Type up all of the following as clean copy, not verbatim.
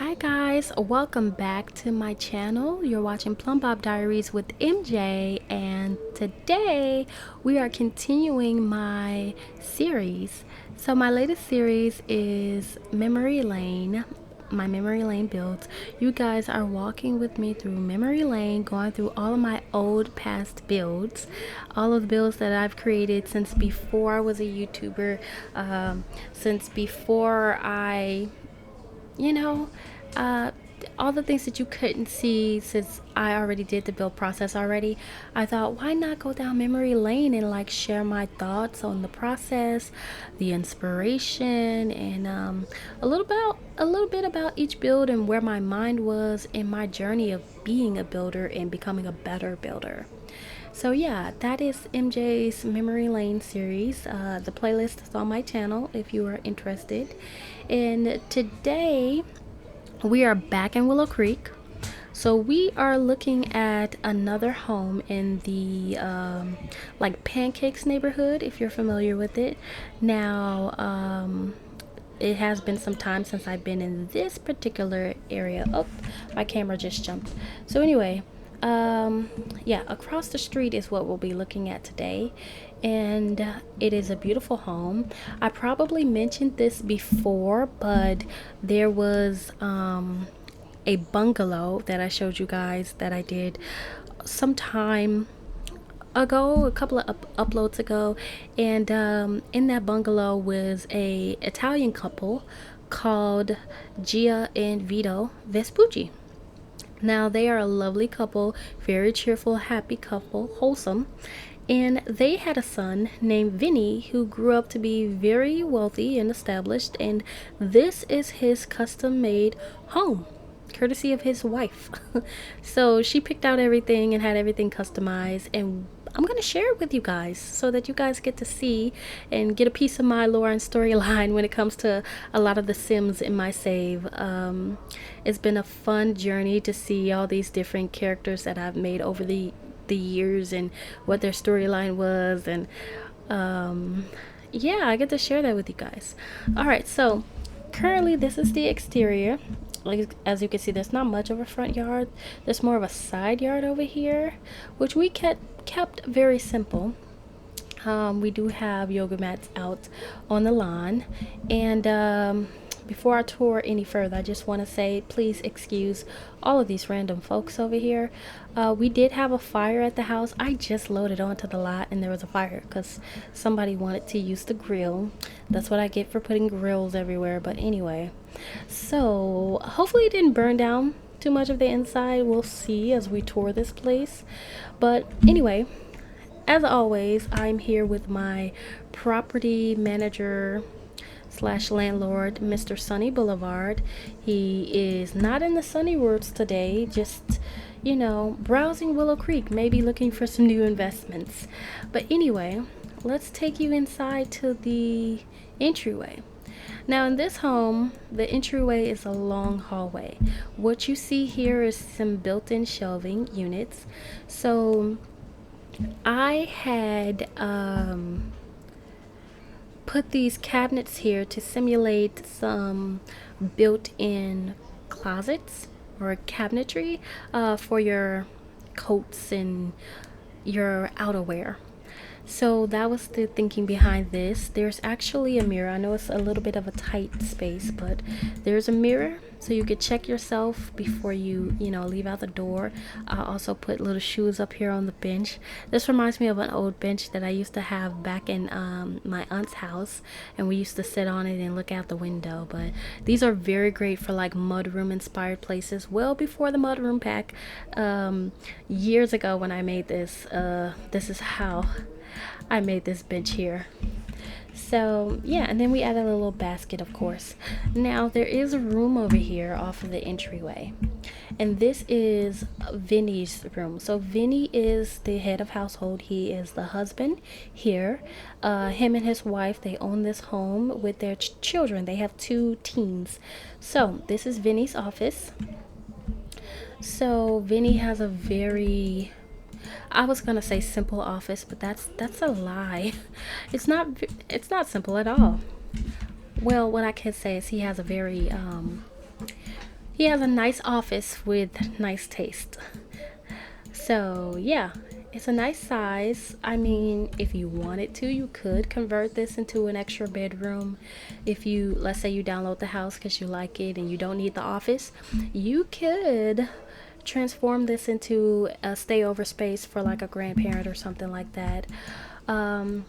Hi guys, welcome back to my channel. You're watching Plum Bob Diaries with MJ, and today we are continuing my series. So my latest series is Memory Lane, my Memory Lane builds. You guys are walking with me through Memory Lane, going through all of my old past builds, all of the builds that I've created since before I was a YouTuber, since before I you know, uh, all the things that you couldn't see since I already did the build process already. I thought, why not go down memory lane and like share my thoughts on the process, the inspiration, and a little bit about each build and where my mind was in my journey of being a builder and becoming a better builder. So yeah, that is MJ's Memory Lane series. The playlist is on my channel if you are interested. And today we are back in Willow Creek. So we are looking at another home in the like Pancakes neighborhood, if you're familiar with it. Now, it has been some time since I've been in this particular area. Oh, my camera just jumped. So anyway, yeah, across the street is what we'll be looking at today, and it is a beautiful home. I probably mentioned this before, but there was a bungalow that I showed you guys that I did some time ago, a couple of uploads ago, and in that bungalow was a Italian couple called Gia and Vito Vespucci. Now they are a lovely couple, very cheerful, happy couple, wholesome, and they had a son named Vinny who grew up to be very wealthy and established, and this is his custom made home courtesy of his wife. So she picked out everything and had everything customized, and I'm going to share it with you guys so that you guys get to see and get a piece of my lore and storyline when it comes to a lot of the Sims in my save. It's been a fun journey to see all these different characters that I've made over the years and what their storyline was, and yeah, I get to share that with you guys. All right, so currently this is the exterior. Like, as you can see, there's not much of a front yard. There's more of a side yard over here, which we kept very simple. We do have yoga mats out on the lawn, and before I tour any further, I just want to say please excuse all of these random folks over here. We did have a fire at the house. I just loaded onto the lot and there was a fire because somebody wanted to use the grill. That's what I get for putting grills everywhere. But anyway, so hopefully it didn't burn down too much of the inside. We'll see as we tour this place. But anyway, as always, I'm here with my property manager slash landlord, Mr. Sunny Boulevard. He is not in the sunny woods today, just, browsing Willow Creek, maybe looking for some new investments. But anyway, let's take you inside to the entryway. Now in this home, the entryway is a long hallway. What you see here is some built-in shelving units. So I had put these cabinets here to simulate some built-in closets or cabinetry for your coats and your outerwear. So that was the thinking behind this. There's actually a mirror. I know it's a little bit of a tight space, but there's a mirror so you could check yourself before you leave out the door. I also put little shoes up here on the bench. This reminds me of an old bench that I used to have back in my aunt's house, and we used to sit on it and look out the window. But these are very great for like mudroom inspired places. Well before the mudroom pack, years ago when I made this, this is how I made this bench here. So yeah, and then we added a little basket, of course. Now there is a room over here off of the entryway, and this is Vinny's room. So Vinny is the head of household. He is the husband here. Him and his wife, they own this home with their children. They have 2 teens. So this is Vinny's office. So Vinny has a very, I was gonna say simple office, but that's a lie. It's not simple at all. Well, what I can say is he has a very He has a nice office with nice taste. So, yeah, it's a nice size. I mean, if you wanted to, you could convert this into an extra bedroom. If you, let's say, you download the house because you like it and you don't need the office, you could transform this into a stayover space for like a grandparent or something like that. Um,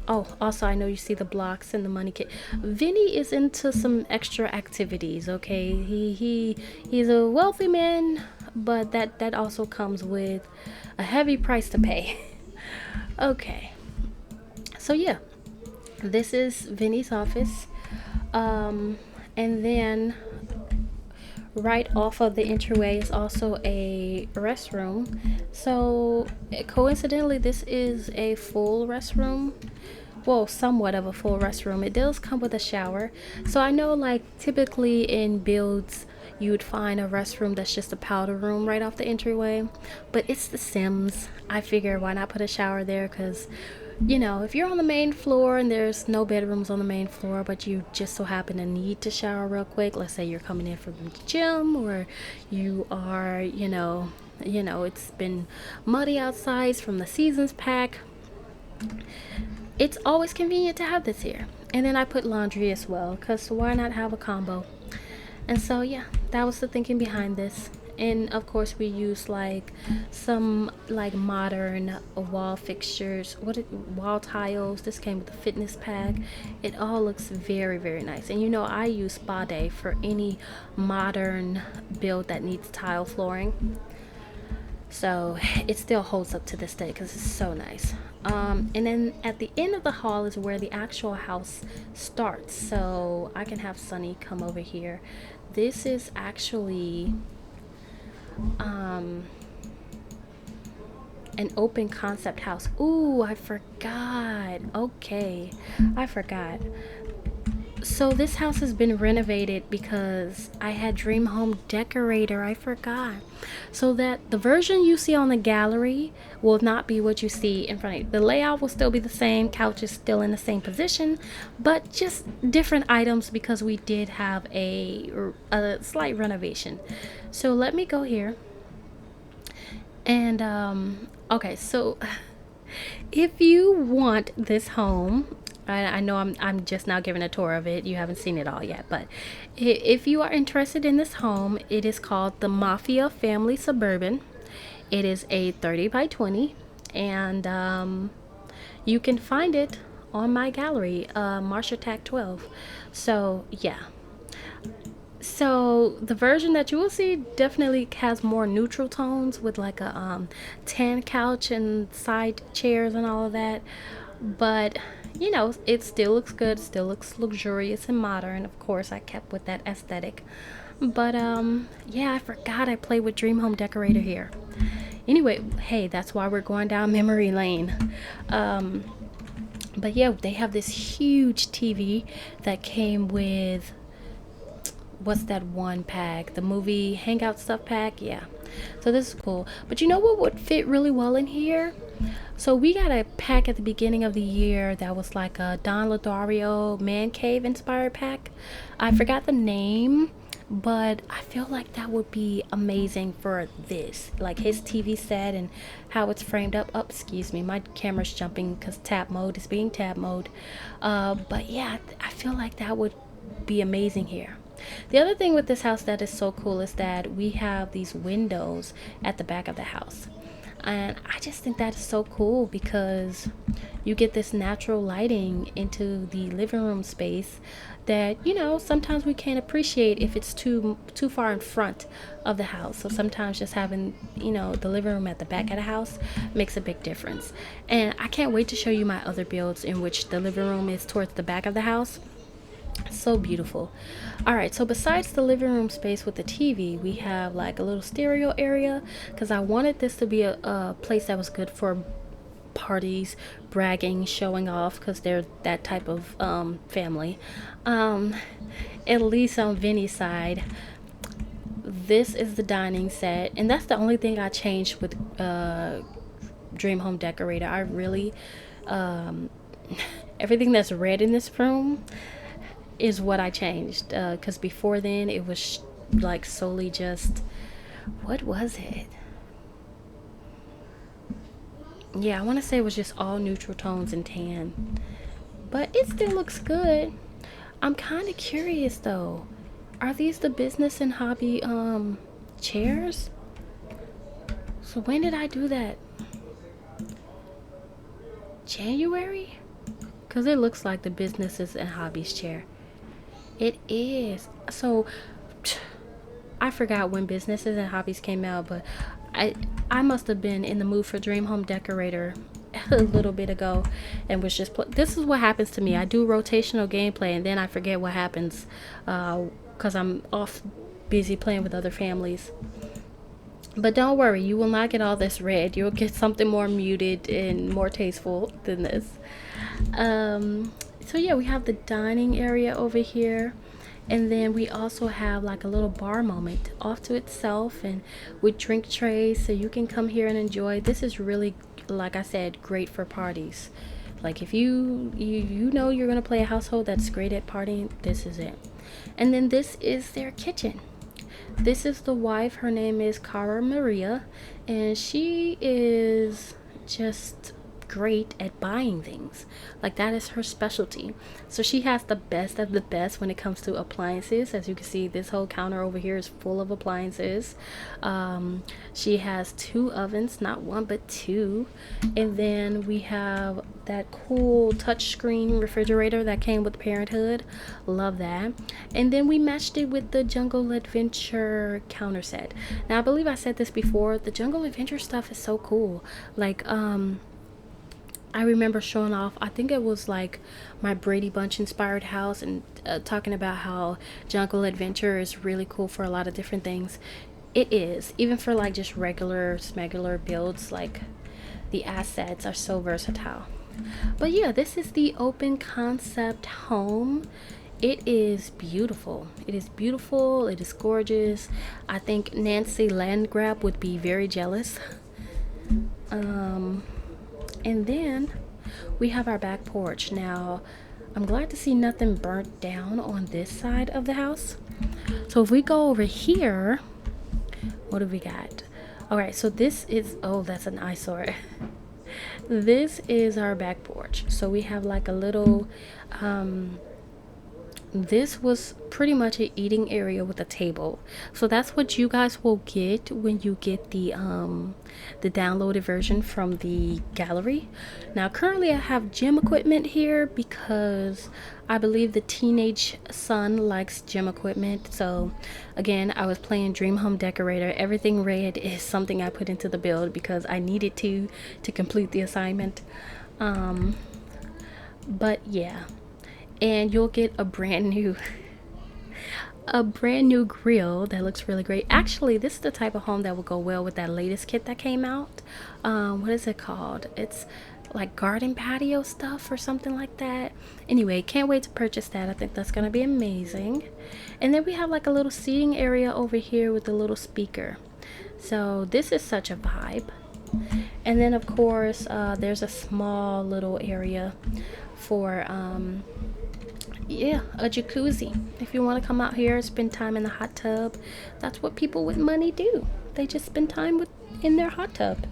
oh, also, I know you see the blocks and the money kit. Vinny is into some extra activities. Okay, he's a wealthy man, but that also comes with a heavy price to pay. Okay, so yeah, this is Vinny's office, um, and then right off of the entryway is also a restroom. So coincidentally, this is a full restroom. Well, somewhat of a full restroom. It does come with a shower. So I know, like, typically in builds, you would find a restroom that's just a powder room right off the entryway. But it's The Sims. I figure why not put a shower there? Because, if you're on the main floor and there's no bedrooms on the main floor, but you just so happen to need to shower real quick, let's say you're coming in from the gym, or you are, it's been muddy outside from the seasons pack, it's always convenient to have this here. And then I put laundry as well, because why not have a combo? And so, yeah, that was the thinking behind this. And of course, we use like some like modern wall fixtures, wall tiles. This came with the fitness pack. It all looks very, very nice. And I use Spa Day for any modern build that needs tile flooring. So it still holds up to this day because it's so nice. And then at the end of the hall is where the actual house starts. So I can have Sunny come over here. This is actually an open concept house. Ooh, I forgot. Okay, I forgot. So this house has been renovated because I had Dream Home Decorator. I forgot. So that the version you see on the gallery will not be what you see in front of you. The layout will still be the same. Couch is still in the same position, but just different items because we did have a slight renovation. So let me go here. And okay, so if you want this home, I know I'm just now giving a tour of it. You haven't seen it all yet, but if you are interested in this home, it is called the Mafia Family Suburban. It is a 30 by 20, and you can find it on my gallery, Marsha Tac 12. So yeah. So the version that you will see definitely has more neutral tones with like a tan couch and side chairs and all of that. But it still looks good, still looks luxurious and modern. Of course, I kept with that aesthetic. But yeah, I forgot I played with Dream Home Decorator here. Anyway, hey, that's why we're going down memory lane. But yeah, they have this huge TV that came with, what's that one pack? The movie Hangout stuff pack? Yeah. So this is cool. But you know what would fit really well in here? So we got a pack at the beginning of the year that was like a Don Lothario Man Cave inspired pack. I forgot the name, but I feel like that would be amazing for this. Like his TV set and how it's framed up. Oh, excuse me, my camera's jumping because tab mode is being tab mode. But yeah, I feel like that would be amazing here. The other thing with this house that is so cool is that we have these windows at the back of the house. And I just think that is so cool because you get this natural lighting into the living room space that, sometimes we can't appreciate if it's too far in front of the house. So sometimes just having, the living room at the back of the house makes a big difference. And I can't wait to show you my other builds in which the living room is towards the back of the house. So beautiful. All right, so besides the living room space with the TV, we have like a little stereo area because I wanted this to be a place that was good for parties, bragging, showing off, because they're that type of family. At least on Vinny's side, this is the dining set, and that's the only thing I changed with Dream Home Decorator. I really everything that's red in this room is what I changed, because before then it was like solely just, what was it? Yeah, I want to say it was just all neutral tones and tan, but it still looks good. I'm kind of curious though. Are these the business and hobby chairs? So when did I do that? January? Cuz it looks like the businesses and hobbies chair. It is. So I forgot when businesses and hobbies came out, but I I must have been in the mood for Dream Home Decorator a little bit ago and was just this is what happens to me. I do rotational gameplay and then I forget what happens because I'm off busy playing with other families. But don't worry, you will not get all this red. You'll get something more muted and more tasteful than this. So yeah, we have the dining area over here. And then we also have like a little bar moment off to itself and with drink trays so you can come here and enjoy. This is really, like I said, great for parties. Like if you know you're going to play a household that's great at partying, this is it. And then this is their kitchen. This is the wife. Her name is Cara Maria, and she is just great at buying things. Like that is her specialty. So she has the best of the best when it comes to appliances. As you can see, this whole counter over here is full of appliances. She has 2 ovens, not 1 but 2, and then we have that cool touchscreen refrigerator that came with Parenthood. Love that. And then we matched it with the Jungle Adventure counter set. Now I believe I said this before, the Jungle Adventure stuff is so cool. Like I remember showing off, I think it was like my Brady Bunch inspired house, and talking about how Jungle Adventure is really cool for a lot of different things. It is, even for like just regular smegular builds, like the assets are so versatile. But yeah, this is the open concept home. It is beautiful. It is beautiful. It is gorgeous. I think Nancy Landgrab would be very jealous. And then we have our back porch. Now, I'm glad to see nothing burnt down on this side of the house. So if we go over here, what do we got? All right, so this is, oh, that's an eyesore. This is our back porch. So we have like a little, this was pretty much an eating area with a table. So that's what you guys will get when you get the downloaded version from the gallery. Now currently I have gym equipment here because I believe the teenage son likes gym equipment. So again, I was playing Dream Home Decorator. Everything red is something I put into the build because I needed to complete the assignment. But yeah, and you'll get a brand new grill that looks really great. Actually, this is the type of home that will go well with that latest kit that came out. What is it called? It's like garden patio stuff or something like that. Anyway, can't wait to purchase that. I think that's gonna be amazing. And then we have like a little seating area over here with a little speaker. So this is such a vibe. And then of course there's a small little area for yeah, a jacuzzi. If you want to come out here, spend time in the hot tub, that's what people with money do. They just spend time in their hot tub.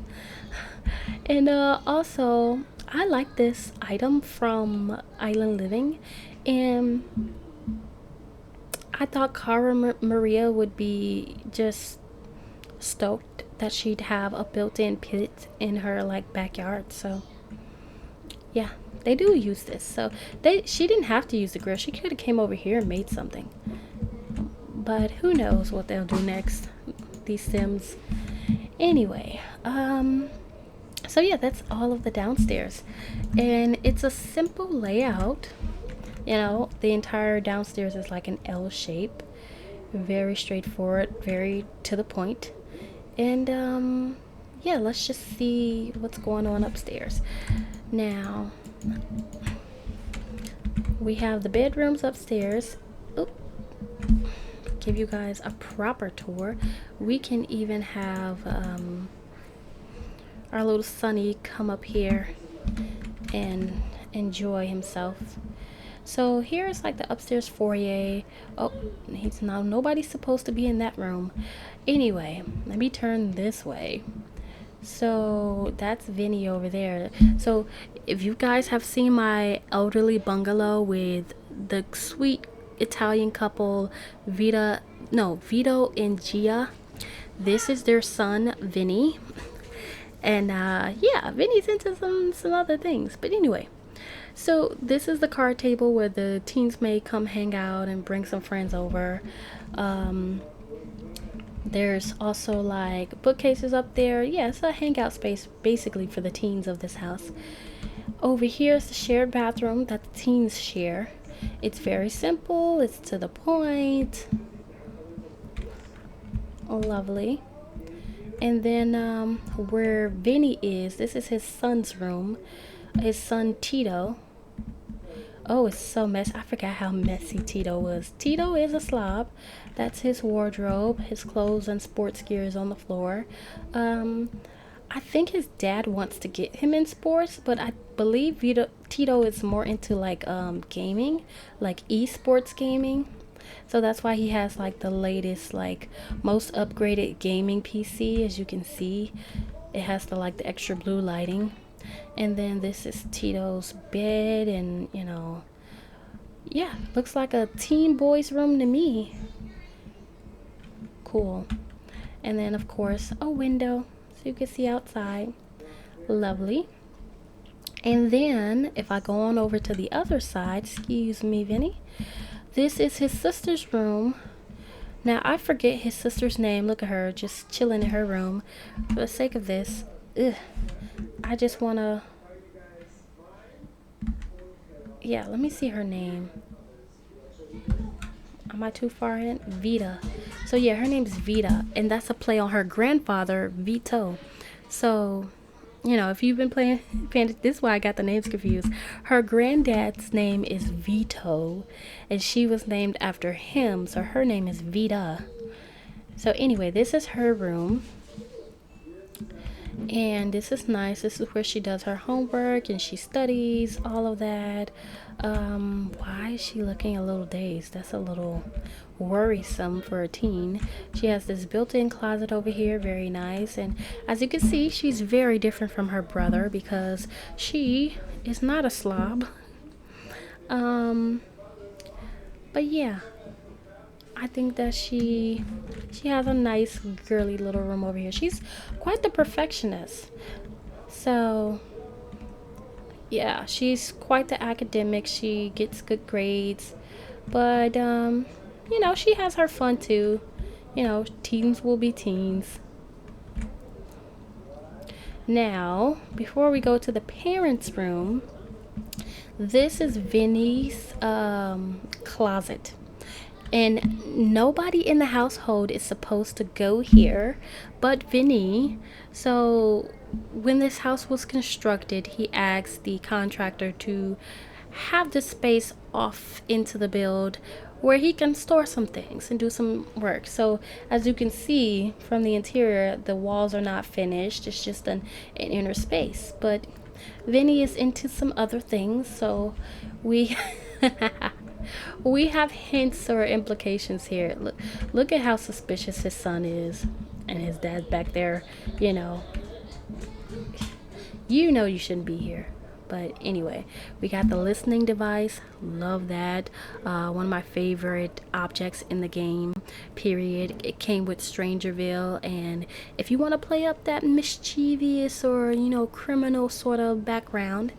And also, I like this item from Island Living, and I thought Cara Maria would be just stoked that she'd have a built-in pit in her like backyard. So yeah, they do use this. So she didn't have to use the grill. She could have came over here and made something. But who knows what they'll do next, these Sims. Anyway, so yeah, that's all of the downstairs. And it's a simple layout. You know, the entire downstairs is like an L shape. Very straightforward, very to the point. And yeah, let's just see what's going on upstairs. Now, we have the bedrooms upstairs. Oop. Give you guys a proper tour. We can even have our little Sonny come up here and enjoy himself. So here's like the upstairs foyer. Oh, he's now nobody's supposed to be in that room. Anyway, let me turn this way. So that's Vinny over there. So if you guys have seen my elderly bungalow with the sweet Italian couple Vito and Gia, this is their son Vinny. And yeah, Vinny's into some other things. But anyway, so this is the card table where the teens may come hang out and bring some friends over. There's also like bookcases up there. Yeah, it's a hangout space basically for the teens of this house. Over here is the shared bathroom that the teens share. It's very simple, it's to the point. Oh, lovely. And then where Vinny is, this is his son's room. His son Tito. Oh, it's so messy. I forgot how messy Tito was. Tito is a slob. That's his wardrobe. His clothes and sports gear is on the floor. I think his dad wants to get him in sports, but I believe Tito is more into like gaming, like esports gaming. So that's why he has like the latest, like most upgraded gaming PC. As you can see, it has the extra blue lighting. And then this is Tito's bed, and yeah, looks like a teen boy's room to me. Cool. And then of course a window so you can see outside. Lovely. And then if I go on over to the other side, excuse me, Vinny, this is his sister's room. Now I forget his sister's name. Look at her just chilling in her room. For the sake of this, I just wanna, yeah, let me see her name. Am I too far in? Vita. So yeah, her name is Vita, and that's a play on her grandfather, Vito. So, if you've been playing, this is why I got the names confused. Her granddad's name is Vito, and she was named after him, so her name is Vita. So anyway, this is her room. And this is nice. This is where she does her homework and she studies, all of that. Why is she looking a little dazed? That's a little worrisome for a teen. She has this built-in closet over here, very nice. And as you can see, she's very different from her brother because she is not a slob. But yeah, I think that she has a nice girly little room over here. She's quite the perfectionist. So yeah, she's quite the academic. She gets good grades. But she has her fun too. Teens will be teens. Now, before we go to the parents' room, this is Vinny's closet. And nobody in the household is supposed to go here but Vinny. So when this house was constructed, he asked the contractor to have the space off into the build where he can store some things and do some work. So as you can see from the interior, the walls are not finished. It's just an inner space. But Vinny is into some other things, so we we have hints or implications here. Look at how suspicious his son is, and his dad's back there. You shouldn't be here. But anyway, we got the listening device. Love that. One of my favorite objects in the game, period. It came with Strangerville, and if you want to play up that mischievous or criminal sort of background,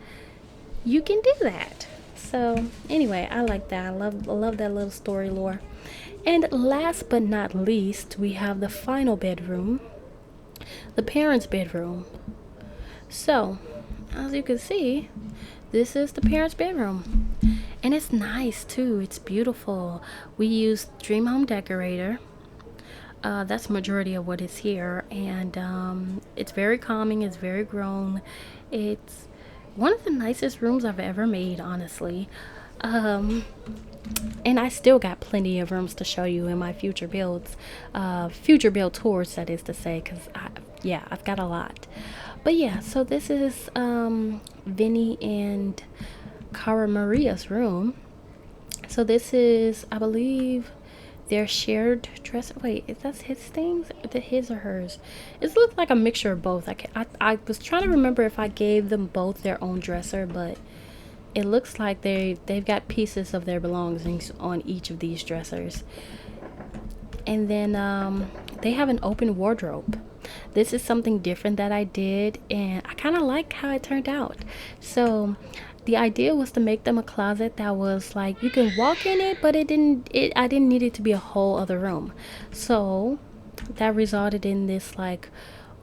you can do that. So anyway, I like that. I love that little story lore. And last but not least, we have the final bedroom, the parents' bedroom. So as you can see, this is the parents' bedroom, and it's nice too. It's beautiful. We used Dream Home Decorator. That's majority of what is here, and it's very calming. It's very grown. It's one of the nicest rooms I've ever made, honestly. And I still got plenty of rooms to show you in my future builds, future build tours, that is to say, because I've got a lot. But yeah, so this is Vinny and Cara Maria's room. So this is, I believe, their shared dress. Wait, is that his things? His or hers? It looks like a mixture of both. I was trying to remember if I gave them both their own dresser, but it looks like they've got pieces of their belongings on each of these dressers. And then they have an open wardrobe. This is something different that I did, and I kind of like how it turned out. So the idea was to make them a closet that was like you can walk in it, but I didn't need it to be a whole other room. So that resulted in this like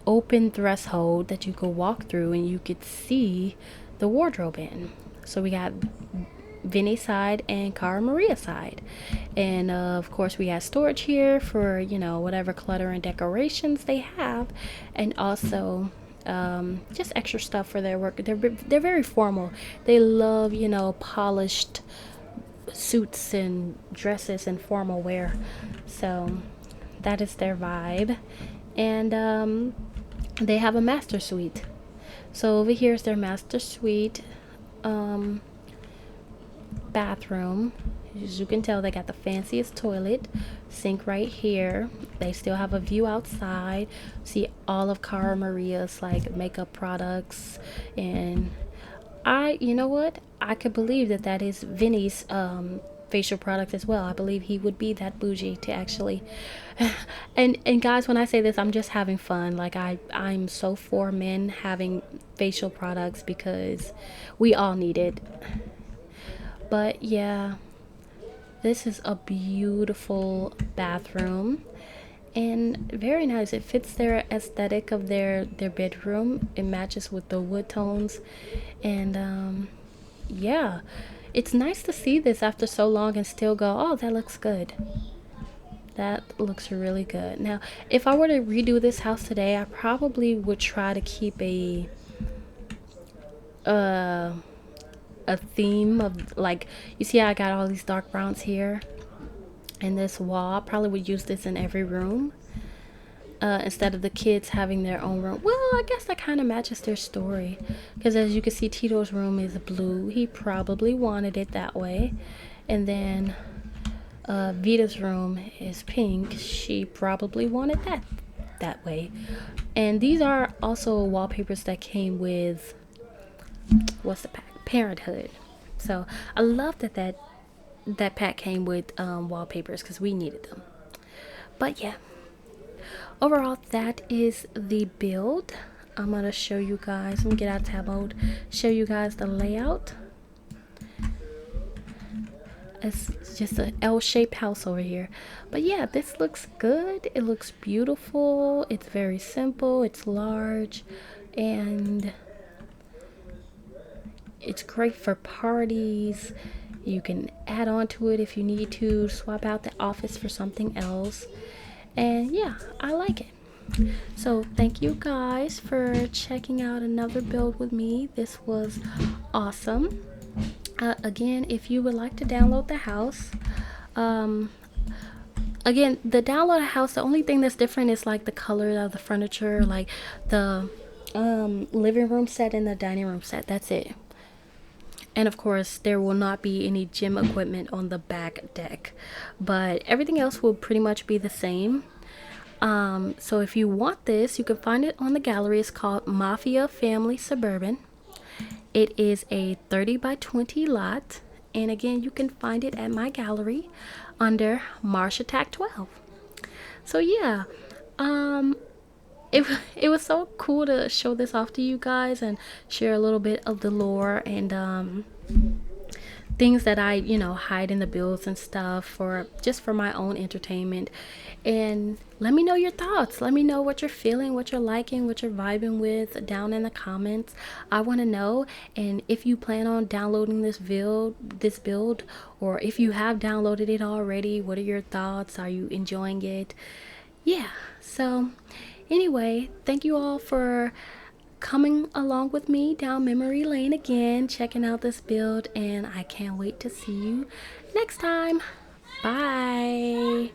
open threshold that you could walk through and you could see the wardrobe in. So we got Vinny's side and Cara Maria's side. And of course, we have storage here for, you know, whatever clutter and decorations they have. And also just extra stuff for their work. They're very formal. They love, you know, polished suits and dresses and formal wear. So that is their vibe. And they have a master suite. So over here is their master suite. Bathroom. As you can tell, they got the fanciest toilet, sink right here. They still have a view outside. See all of Cara Maria's like makeup products, and you know what, I could believe that is Vinny's facial product as well. I believe he would be that bougie to actually and guys, when I say this, I'm just having fun. Like I'm so for men having facial products because we all need it. But yeah, this is a beautiful bathroom and very nice. It fits their aesthetic of their bedroom. It matches with the wood tones. And yeah, it's nice to see this after so long and still go, oh, that looks good. That looks really good. Now, if I were to redo this house today, I probably would try to keep a theme of, like, you see how I got all these dark browns here and this wall. I probably would use this in every room instead of the kids having their own room. Well, I guess that kind of matches their story, because as you can see, Tito's room is blue. He probably wanted it that way. And then Vita's room is pink. She probably wanted that way. And these are also wallpapers that came with, what's the pack? Parenthood. So I love that pack came with wallpapers because we needed them. But yeah, overall, that is the build. I'm gonna show you guys. Let me get out of tab mode. Show you guys the layout. It's just an L-shaped house over here. But yeah, this looks good. It looks beautiful. It's very simple. It's large, and it's great for parties. You can add on to it if you need to, swap out the office for something else. And yeah, I like it. So thank you guys for checking out another build with me. This was awesome. Again, if you would like to download the house, again, the download house, the only thing that's different is like the color of the furniture, like the living room set and the dining room set. That's it. And of course, there will not be any gym equipment on the back deck, but everything else will pretty much be the same. So if you want this, you can find it on the gallery. It's called Mafia Family Suburban. It is a 30 by 20 lot. And again, you can find it at my gallery under Mars Attack 12. So yeah, it was so cool to show this off to you guys and share a little bit of the lore and things that I, you know, hide in the builds and stuff for my own entertainment. And let me know your thoughts. Let me know what you're feeling, what you're liking, what you're vibing with down in the comments. I want to know. And if you plan on downloading this build, or if you have downloaded it already, what are your thoughts? Are you enjoying it? Yeah. So anyway, thank you all for coming along with me down memory lane again, checking out this build, and I can't wait to see you next time. Bye.